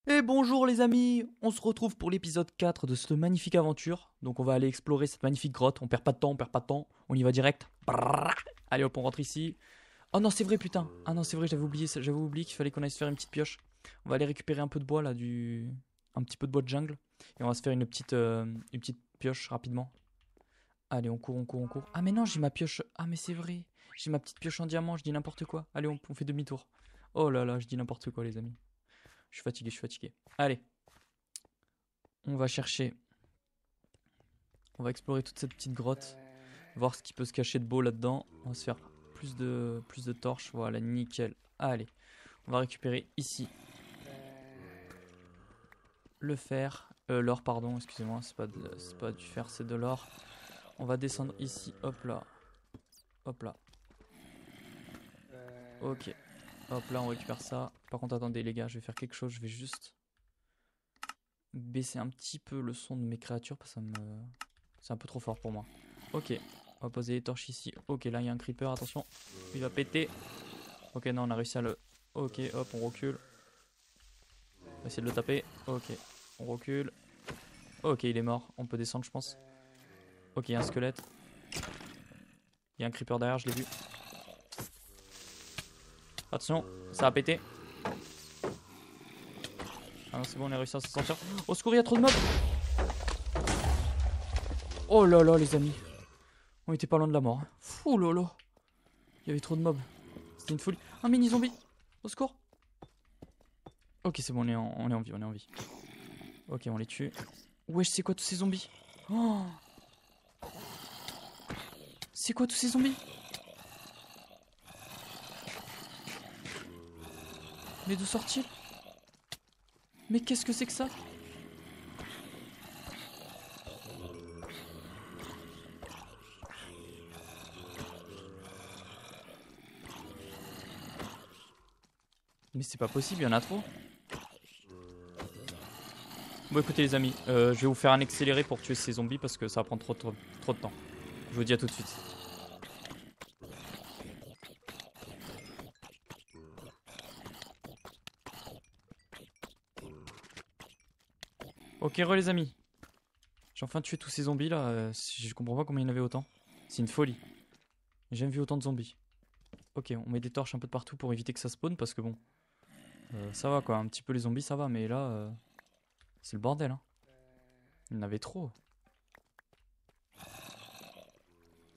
Et bonjour les amis, on se retrouve pour l'épisode 4 de cette magnifique aventure. Donc on va aller explorer cette magnifique grotte, on perd pas de temps, on y va direct. Brrr. Allez hop, on rentre ici. Oh non c'est vrai putain, ah non c'est vrai j'avais oublié qu'il fallait qu'on aille se faire une petite pioche. On va aller récupérer un peu de bois là, un petit peu de bois de jungle. Et on va se faire une petite pioche rapidement. Allez on court, on court, on court. Ah mais non j'ai ma pioche, ah mais c'est vrai. J'ai ma petite pioche en diamant, je dis n'importe quoi. Allez on fait demi-tour. Oh là là, je dis n'importe quoi les amis. Je suis fatigué, je suis fatigué. Allez. On va chercher, on va explorer toute cette petite grotte, voir ce qui peut se cacher de beau là-dedans. On va se faire plus de torches, voilà, nickel. Allez, on va récupérer ici le fer, l'or, pardon, excusez-moi, c'est pas du fer, c'est de l'or. On va descendre ici, hop là, ok. Hop là, on récupère ça. Par contre, attendez les gars, je vais faire quelque chose, je vais juste baisser un petit peu le son de mes créatures parce que c'est un peu trop fort pour moi. Ok, on va poser les torches ici. Ok, là il y a un creeper, attention. Il va péter. Ok, non, on a réussi à le... Ok, hop, on recule. On va essayer de le taper. Ok, on recule. Ok, il est mort. On peut descendre, je pense. Ok, il y a un squelette. Il y a un creeper derrière, je l'ai vu. Attention, ça a pété. Ah non, c'est bon, on a réussi à s'en sortir. Au secours, il y a trop de mobs. Oh là là, les amis. On était pas loin de la mort. Hein. Fou là là. Il y avait trop de mobs. C'était une folie. Un mini zombie. Au secours. Ok, c'est bon, on est en vie, on est en vie. Ok, on les tue. Wesh, c'est quoi tous ces zombies? Oh, c'est quoi tous ces zombies? Mais d'où sortent-ils? Mais qu'est-ce que c'est que ça? Mais c'est pas possible, il y en a trop. Bon écoutez les amis, je vais vous faire un accéléré pour tuer ces zombies parce que ça va prendre trop de temps. Je vous dis à tout de suite. Ok les amis. J'ai enfin tué tous ces zombies là, je comprends pas comment il y en avait autant. C'est une folie. J'ai jamais vu autant de zombies. Ok, on met des torches un peu de partout pour éviter que ça spawn parce que bon, ça va quoi, un petit peu les zombies ça va, mais là, c'est le bordel hein. Il y en avait trop.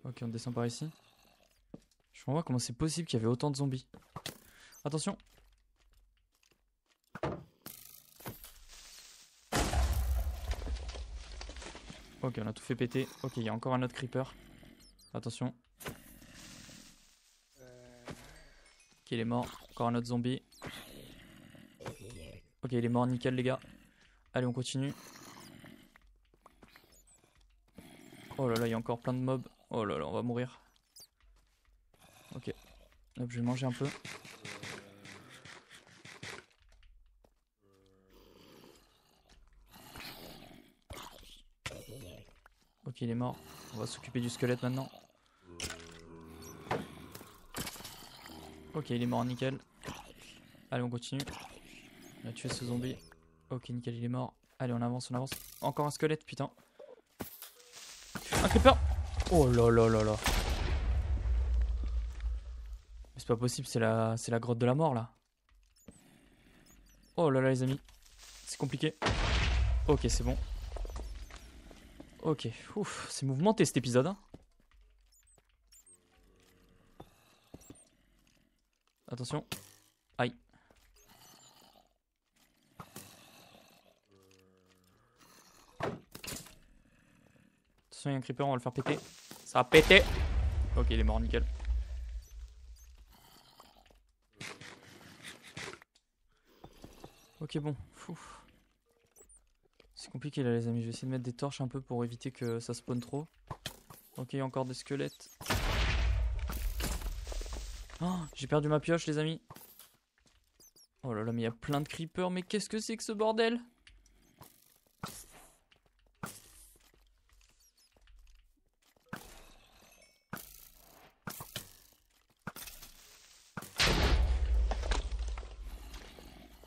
Ok, on descend par ici. Je comprends pas comment c'est possible qu'il y avait autant de zombies. Attention. Ok, on a tout fait péter. Ok, il y a encore un autre creeper. Attention. Ok, il est mort. Encore un autre zombie. Ok, il est mort, nickel les gars. Allez, on continue. Oh là là, il y a encore plein de mobs. Oh là là, on va mourir. Ok. Hop, je vais manger un peu. Ok, il est mort. On va s'occuper du squelette maintenant. Ok, il est mort, nickel. Allez, on continue. On a tué ce zombie. Ok, nickel, il est mort. Allez, on avance, on avance. Encore un squelette, putain. Un creeper. Oh là là là là. Mais c'est pas possible, c'est la grotte de la mort là. Oh là là les amis. C'est compliqué. Ok, c'est bon. Ok, ouf, c'est mouvementé cet épisode. Hein. Attention. Aïe. Attention, il y a un creeper, on va le faire péter. Ça a pété. Ok, il est mort, nickel. Ok, bon. C'est compliqué là, les amis. Je vais essayer de mettre des torches un peu pour éviter que ça spawn trop. Ok, encore des squelettes. Oh, j'ai perdu ma pioche, les amis. Oh là là, mais il y a plein de creepers. Mais qu'est-ce que c'est que ce bordel?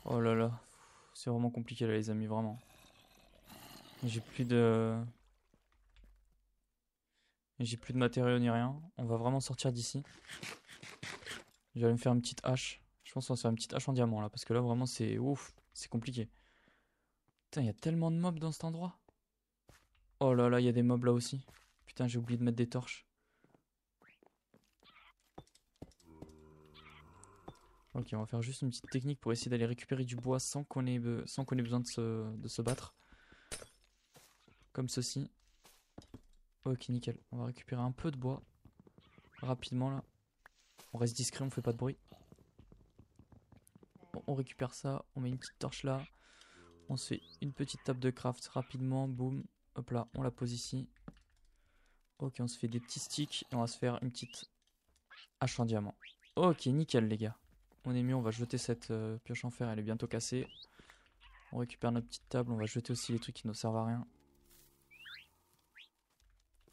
Oh là là. C'est vraiment compliqué là les amis, vraiment. J'ai plus de... J'ai plus de matériaux ni rien. On va vraiment sortir d'ici. Je vais aller me faire une petite hache. Je pense qu'on va se faire une petite hache en diamant là. Parce que là vraiment c'est ouf. C'est compliqué. Putain, il y a tellement de mobs dans cet endroit. Oh là là, il y a des mobs là aussi. Putain, j'ai oublié de mettre des torches. Ok, on va faire juste une petite technique pour essayer d'aller récupérer du bois sans qu'on ait besoin de se battre. Comme ceci. Ok, nickel. On va récupérer un peu de bois. Rapidement là. On reste discret, on fait pas de bruit. Bon, on récupère ça. On met une petite torche là. On se fait une petite table de craft rapidement. Boum. Hop là, on la pose ici. Ok, on se fait des petits sticks. Et on va se faire une petite hache en diamant. Ok, nickel les gars. On est mieux, on va jeter cette pioche en fer, elle est bientôt cassée. On récupère notre petite table, on va jeter aussi les trucs qui ne servent à rien.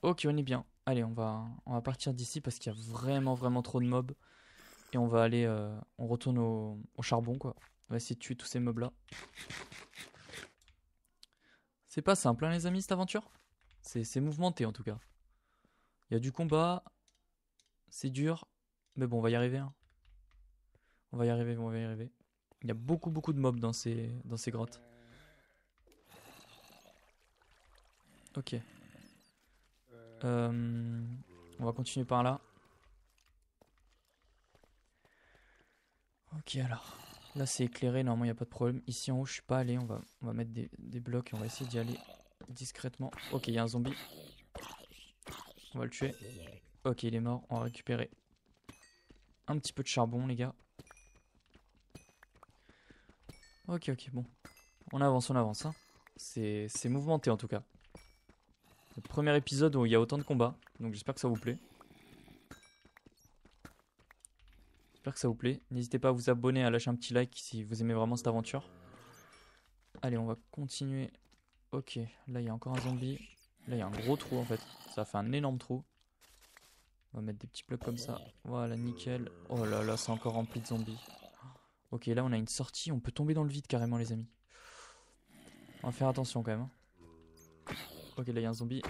Ok, on est bien. Allez, on va partir d'ici parce qu'il y a vraiment trop de mobs. Et on va aller, on retourne au charbon quoi. On va essayer de tuer tous ces mobs là. C'est pas simple hein les amis cette aventure. C'est mouvementé en tout cas. Il y a du combat. C'est dur. Mais bon, on va y arriver hein. On va y arriver, on va y arriver. Il y a beaucoup de mobs dans ces grottes. Ok. On va continuer par là. Ok alors. Là c'est éclairé, normalement il n'y a pas de problème. Ici en haut je suis pas allé, on va mettre des blocs et on va essayer d'y aller discrètement. Ok, il y a un zombie. On va le tuer. Ok, il est mort, on va récupérer un petit peu de charbon les gars. Ok, bon. On avance hein. C'est mouvementé en tout cas. Le premier épisode où il y a autant de combats, donc j'espère que ça vous plaît. J'espère que ça vous plaît. N'hésitez pas à vous abonner, à lâcher un petit like si vous aimez vraiment cette aventure. Allez, on va continuer. Ok, là il y a encore un zombie. Là il y a un gros trou en fait. Ça fait un énorme trou. On va mettre des petits blocs comme ça. Voilà, nickel. Oh là là, c'est encore rempli de zombies. Ok, là on a une sortie. On peut tomber dans le vide carrément les amis. On va faire attention quand même. Hein. Ok, là il y a un zombie.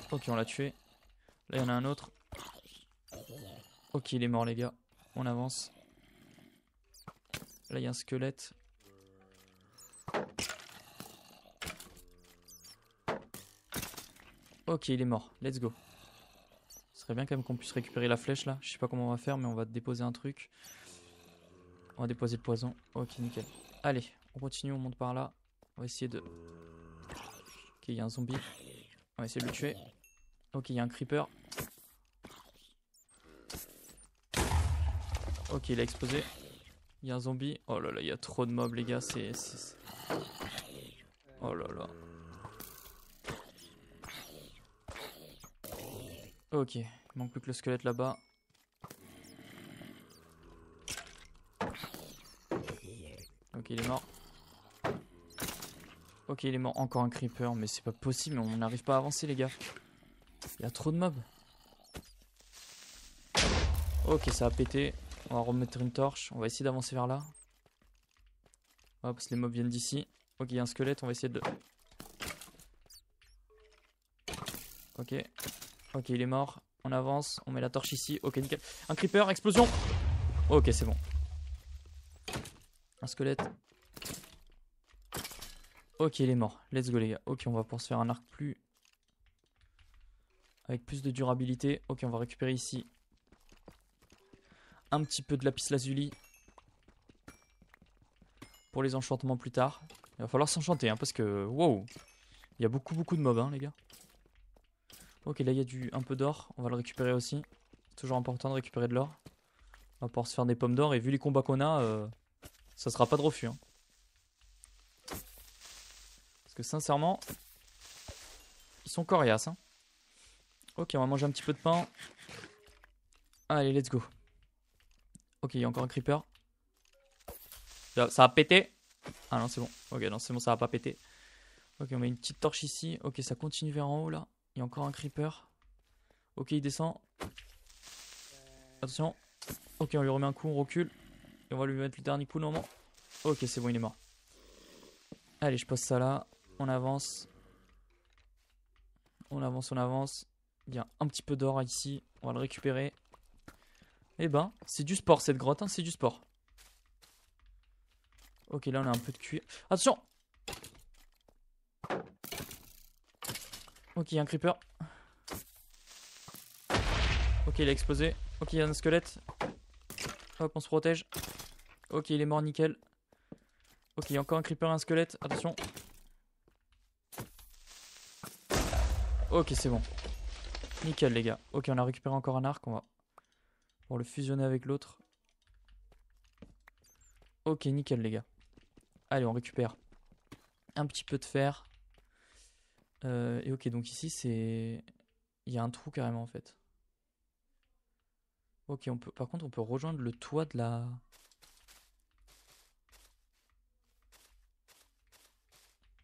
Ok, on l'a tué. Là il y en a un autre. Ok, il est mort les gars. On avance. Là il y a un squelette. Ok, il est mort. Let's go. Ce serait bien quand même qu'on puisse récupérer la flèche là. Je sais pas comment on va faire, mais on va déposer un truc. On va déposer le poison. Ok, nickel. Allez, on continue, on monte par là. On va essayer de... Ok, il y a un zombie. On va essayer de le tuer. Ok, il y a un creeper. Ok, il a explosé. Il y a un zombie. Oh là là, il y a trop de mobs les gars. Oh là là. Ok, il manque plus que le squelette là-bas. Ok, il est mort. Ok, il est mort. Encore un creeper, mais c'est pas possible, on n'arrive pas à avancer les gars. Il y a trop de mobs. Ok, ça a pété. On va remettre une torche. On va essayer d'avancer vers là. Hop, parce que les mobs viennent d'ici. Ok, il y a un squelette, on va essayer de... Ok. Ok, il est mort. On avance, on met la torche ici. Ok, nickel. Un creeper, explosion. Ok, c'est bon. Un squelette. Ok, il est mort. Let's go les gars. Ok, on va pouvoir se faire un arc avec plus de durabilité. Ok, on va récupérer ici un petit peu de lapis lazuli pour les enchantements plus tard. Il va falloir s'enchanter hein, parce que wow, il y a beaucoup de mobs hein, les gars. Ok, là il y a un peu d'or, on va le récupérer aussi. C'est toujours important de récupérer de l'or. On va pouvoir se faire des pommes d'or et vu les combats qu'on a, ça sera pas de refus. Hein. Parce que sincèrement, ils sont coriaces. Hein. Ok, on va manger un petit peu de pain. Allez, let's go. Ok, il y a encore un creeper. Ça a pété. Ah non, c'est bon. Ok, non, c'est bon, ça va pas péter. Ok, on met une petite torche ici. Ok, ça continue vers en haut là. Il y a encore un creeper. Ok, il descend. Attention. Ok, on lui remet un coup, on recule. Et on va lui mettre le dernier coup normalement. Ok, c'est bon, il est mort. Allez, je pose ça là. On avance. On avance, on avance. Il y a un petit peu d'or ici. On va le récupérer. Eh ben, c'est du sport cette grotte, hein, c'est du sport. Ok, là on a un peu de cuir. Attention! Ok, il y a un creeper. Ok, il a explosé. Ok, il y a un squelette. Hop, on se protège. Ok, il est mort, nickel. Ok, il y a encore un creeper et un squelette. Attention. Ok, c'est bon. Nickel, les gars. Ok, on a récupéré encore un arc. On va pour le fusionner avec l'autre. Ok, nickel, les gars. Allez, on récupère un petit peu de fer. Et ok, donc ici, c'est... Il y a un trou carrément, en fait. Ok, on peut... par contre, on peut rejoindre le toit de la...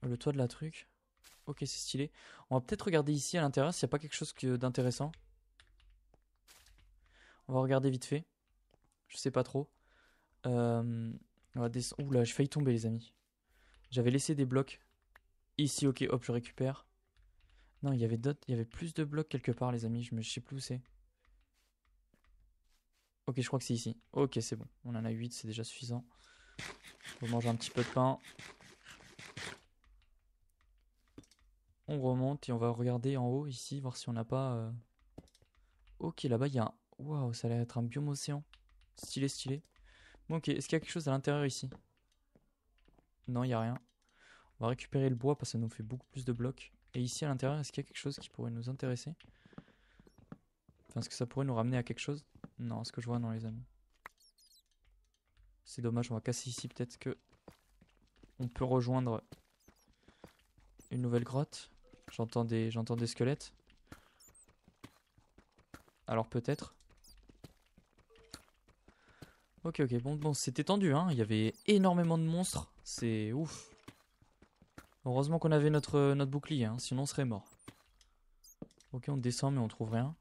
Le toit de la truc. Ok, c'est stylé. On va peut-être regarder ici à l'intérieur s'il n'y a pas quelque chose d'intéressant. On va regarder vite fait. Je sais pas trop. On va descendre. Ouh là, j'ai failli tomber, les amis. J'avais laissé des blocs. Ici, ok, hop, je récupère. Non, il y avait d'autres. Il y avait plus de blocs quelque part, les amis. Je sais plus où c'est. Ok, je crois que c'est ici. Ok, c'est bon. On en a 8, c'est déjà suffisant. On va manger un petit peu de pain. On remonte et on va regarder en haut ici, voir si on n'a pas. Ok, là-bas, il y a un. Waouh, ça a l'air d'être un biome océan. Stylé, stylé. Bon, ok, est-ce qu'il y a quelque chose à l'intérieur ici? Non, il n'y a rien. On va récupérer le bois parce que ça nous fait beaucoup plus de blocs. Et ici à l'intérieur, est-ce qu'il y a quelque chose qui pourrait nous intéresser? Enfin, est-ce que ça pourrait nous ramener à quelque chose? Non, ce que je vois, non, les amis. C'est dommage, on va casser ici. Peut-être que on peut rejoindre une nouvelle grotte. J'entends des squelettes. Alors peut-être. Ok, ok, bon, c'était tendu, hein. Il y avait énormément de monstres. C'est ouf. Heureusement qu'on avait notre bouclier, hein, sinon on serait mort. Ok, on descend, mais on trouve rien.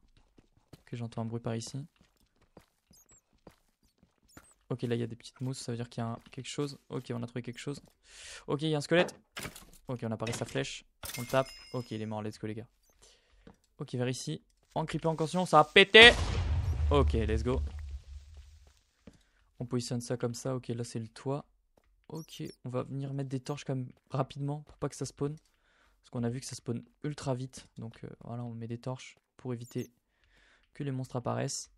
Ok, j'entends un bruit par ici. Ok, là il y a des petites mousses, ça veut dire qu'il y a quelque chose. Ok, on a trouvé quelque chose. Ok, il y a un squelette. Ok, on a paré sa flèche. On le tape. Ok, il est mort, let's go les gars. Ok, vers ici. En creeper en caution, ça a pété. Ok, let's go. On positionne ça comme ça. Ok, là c'est le toit. Ok, on va venir mettre des torches comme rapidement pour pas que ça spawn. Parce qu'on a vu que ça spawn ultra vite. Donc voilà, on met des torches pour éviter que les monstres apparaissent.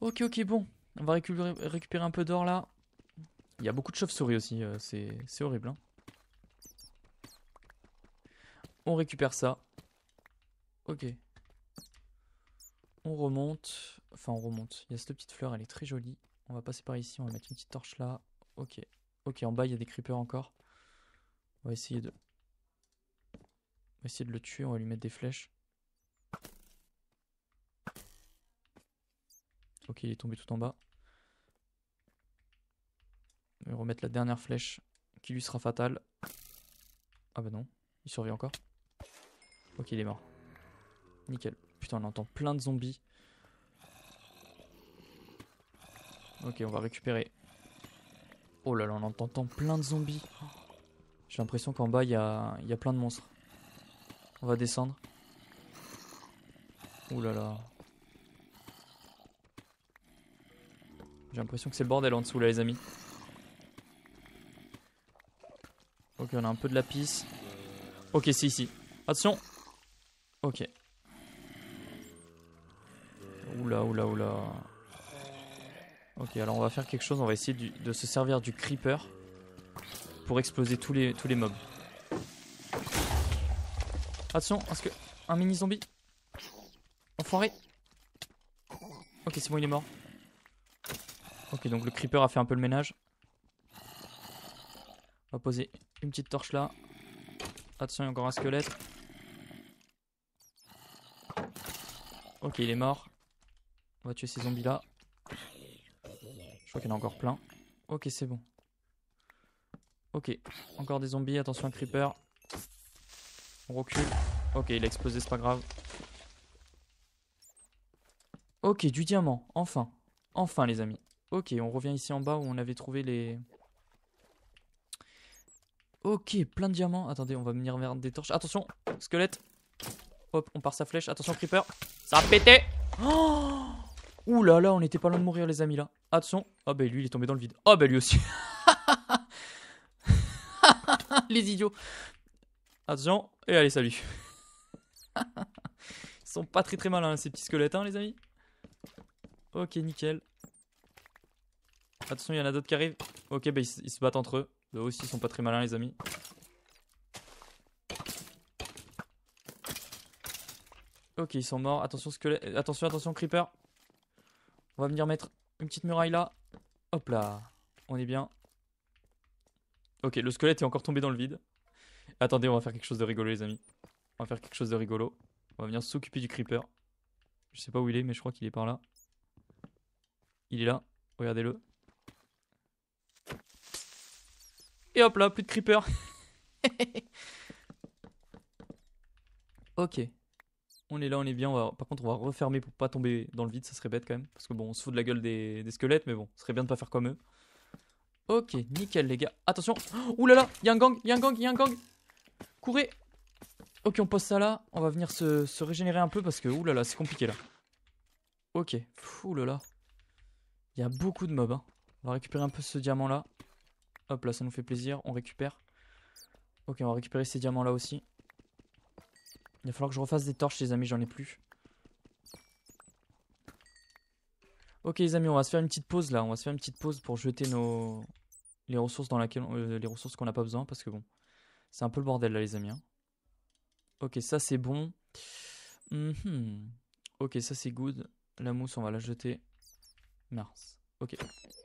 Ok, ok, bon. On va récupérer un peu d'or là. Il y a beaucoup de chauves-souris aussi. C'est horrible. Hein. On récupère ça. Ok. On remonte. Enfin, on remonte. Il y a cette petite fleur, elle est très jolie. On va passer par ici. On va mettre une petite torche là. Ok. Ok, en bas, il y a des creepers encore. On va essayer de... le tuer. On va lui mettre des flèches. Ok, il est tombé tout en bas. On va remettre la dernière flèche qui lui sera fatale. Ah bah non, il survit encore. Ok, il est mort. Nickel. Putain, on entend plein de zombies. Ok, on va récupérer. Oh là là, on entend plein de zombies. J'ai l'impression qu'en bas, il y a plein de monstres. On va descendre. Ouh là là. J'ai l'impression que c'est le bordel en dessous là, les amis. Ok, on a un peu de lapis. Ok, c'est ici. Attention. Ok. Oula, oula, oula. Ok, alors on va faire quelque chose. On va essayer de se servir du creeper pour exploser tous les mobs. Attention, est-ce que... Un mini zombie. Enfoiré. Ok, c'est bon, il est mort. Ok, donc le creeper a fait un peu le ménage. On va poser une petite torche là. Attention, il y a encore un squelette. Ok, il est mort. On va tuer ces zombies là. Je crois qu'il y en a encore plein. Ok, c'est bon. Ok, encore des zombies. Attention, un creeper. On recule. Ok, il a explosé, c'est pas grave. Ok, du diamant. Enfin. Enfin, les amis. Ok, on revient ici en bas où on avait trouvé les... Ok, plein de diamants. Attendez, on va venir vers des torches. Attention, squelette. Hop, on part sa flèche. Attention, creeper. Ça a pété. Oh, ouh là là, on était pas loin de mourir, les amis, là. Attention. Ah bah lui, il est tombé dans le vide. Ah bah lui aussi. Les idiots. Attention. Et allez, salut. Ils sont pas très malins, ces petits squelettes, hein, les amis. Ok, nickel. Attention, il y en a d'autres qui arrivent. Ok, bah ils se battent entre eux. Eux aussi, ils sont pas très malins, les amis. Ok, ils sont morts. Attention, squelette. Attention, creeper. On va venir mettre une petite muraille là. Hop là. On est bien. Ok, le squelette est encore tombé dans le vide. Attendez, on va faire quelque chose de rigolo, les amis. On va faire quelque chose de rigolo. On va venir s'occuper du creeper. Je sais pas où il est, mais je crois qu'il est par là. Il est là. Regardez-le. Et hop là, plus de creeper. Ok. On est là, on est bien. Par contre, on va refermer pour pas tomber dans le vide. Ça serait bête quand même. Parce que bon, on se fout de la gueule des squelettes. Mais bon, ce serait bien de pas faire comme eux. Ok, nickel, les gars. Attention. Ouh là là, il y a un gang, il y a un gang, il y a un gang. Courez. Ok, on pose ça là. On va venir se régénérer un peu parce que ouh là là, c'est compliqué là. Ok. Ouh là là. Il y a beaucoup de mobs. Hein. On va récupérer un peu ce diamant là. Hop là, ça nous fait plaisir. On récupère. Ok, on va récupérer ces diamants là aussi. Il va falloir que je refasse des torches, les amis, j'en ai plus. Ok, les amis, on va se faire une petite pause là. On va se faire une petite pause pour jeter les ressources dans laquelle les ressources qu'on n'a pas besoin parce que bon, c'est un peu le bordel là, les amis. Hein. Ok, ça c'est bon. Ok, ça c'est good. La mousse, on va la jeter. Mince. Ok.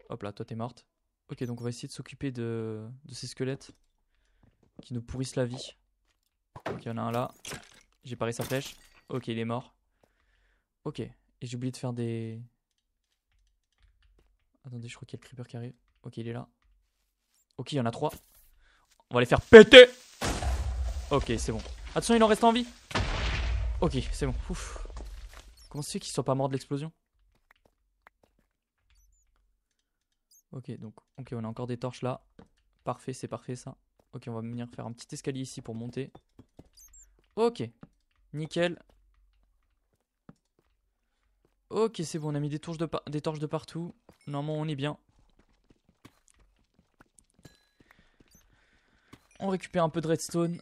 Hop là, toi t'es morte. Ok, donc on va essayer de s'occuper de ces squelettes qui nous pourrissent la vie. Ok, il y en a un là. J'ai paré sa flèche. Ok, il est mort. Ok. Et j'ai oublié de faire des... Attendez, je crois qu'il y a le creeper qui arrive. Ok, il est là. Ok, il y en a 3. On va les faire péter. Ok, c'est bon. Attention, il en reste en vie. Ok, c'est bon. Ouf. Comment ça se fait qu'ils soient pas morts de l'explosion? Ok, donc ok, on a encore des torches là. Parfait, c'est parfait ça. Ok, on va venir faire un petit escalier ici pour monter. Ok, nickel. Ok, c'est bon, on a mis des torches de partout. Normalement, on est bien. On récupère un peu de redstone.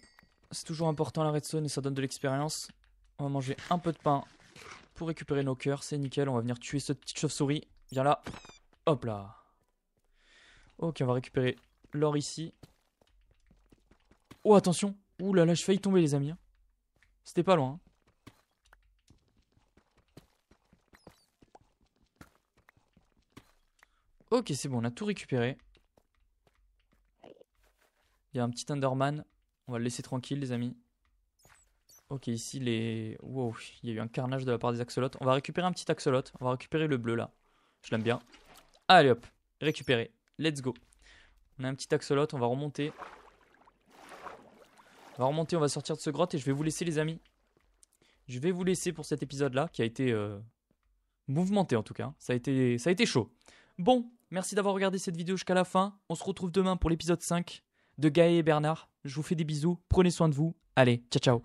C'est toujours important la redstone et ça donne de l'expérience. On va manger un peu de pain pour récupérer nos cœurs. C'est nickel, on va venir tuer cette petite chauve-souris. Viens là. Hop là. Ok, on va récupérer l'or ici. Oh, attention. Ouh là là, j'ai failli tomber, les amis. Hein. C'était pas loin. Hein. Ok, c'est bon, on a tout récupéré. Il y a un petit Enderman. On va le laisser tranquille, les amis. Ok, ici, les... Wow, il y a eu un carnage de la part des axolotes. On va récupérer un petit axolote. On va récupérer le bleu, là. Je l'aime bien. Allez, hop. Récupérer. Let's go. On a un petit axolote. On va remonter. On va sortir de ce grotte et je vais vous laisser, les amis. Je vais vous laisser pour cet épisode-là, qui a été mouvementé, en tout cas. Ça a été chaud. Bon, merci d'avoir regardé cette vidéo jusqu'à la fin. On se retrouve demain pour l'épisode 5 de Gaë et Bernard. Je vous fais des bisous. Prenez soin de vous. Allez, ciao, ciao.